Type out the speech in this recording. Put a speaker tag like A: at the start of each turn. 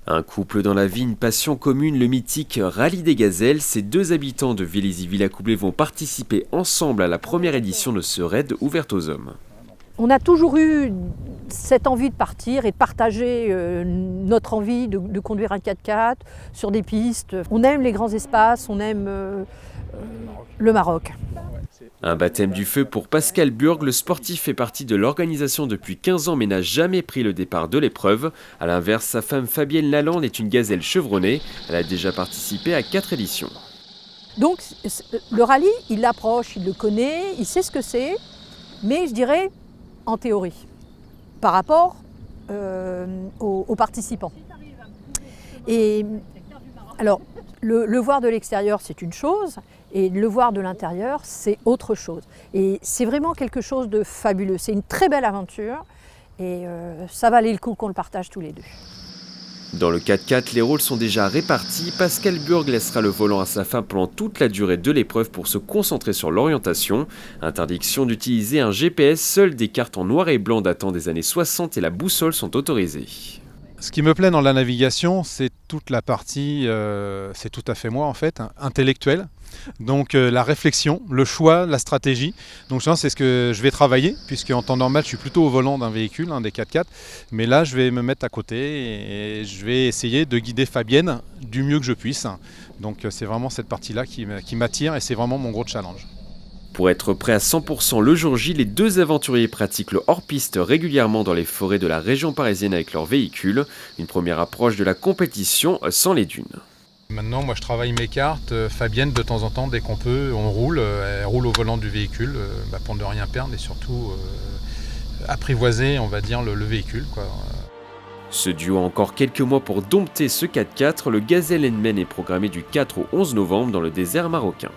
A: Un couple dans la vie, une passion commune, le mythique Rallye des Gazelles. Ces deux habitants de Vélizy-Villacoublay vont participer ensemble à la première édition de ce raid ouvert aux hommes.
B: On a toujours eu cette envie de partir et de partager notre envie de conduire un 4x4 sur des pistes. On aime les grands espaces, on aime le Maroc.
A: Un baptême du feu pour Pascal Burg. Le sportif fait partie de l'organisation depuis 15 ans mais n'a jamais pris le départ de l'épreuve. A l'inverse, sa femme Fabienne Lalande est une gazelle chevronnée. Elle a déjà participé à 4 éditions.
B: Donc le rallye, il l'approche, il le connaît, il sait ce que c'est, mais je dirais en théorie, par rapport aux participants. Et alors, le voir de l'extérieur, c'est une chose, et le voir de l'intérieur, c'est autre chose. Et c'est vraiment quelque chose de fabuleux. C'est une très belle aventure, et ça valait le coup qu'on le partage tous les deux.
A: Dans le 4x4, les rôles sont déjà répartis. Pascal Burg laissera le volant à sa femme pendant toute la durée de l'épreuve pour se concentrer sur l'orientation. Interdiction d'utiliser un GPS, seules des cartes en noir et blanc datant des années 60 et la boussole sont autorisées.
C: Ce qui me plaît dans la navigation, c'est toute la partie, c'est tout à fait moi en fait, intellectuelle. Donc la réflexion, le choix, la stratégie. Donc c'est ce que je vais travailler, puisque en temps normal je suis plutôt au volant d'un véhicule, des 4x4. Mais là je vais me mettre à côté et je vais essayer de guider Fabienne du mieux que je puisse. Donc c'est vraiment cette partie-là qui m'attire et c'est vraiment mon gros challenge.
A: Pour être prêt à 100% le jour J, les deux aventuriers pratiquent le hors-piste régulièrement dans les forêts de la région parisienne avec leur véhicule. Une première approche de la compétition sans les dunes.
C: Maintenant, moi je travaille mes cartes. Fabienne, de temps en temps, dès qu'on peut, on roule. Elle roule au volant du véhicule pour ne rien perdre et surtout apprivoiser, on va dire, le véhicule, quoi.
A: Ce duo a encore quelques mois pour dompter ce 4x4. Le Gazelle Endmen est programmé du 4 au 11 novembre dans le désert marocain.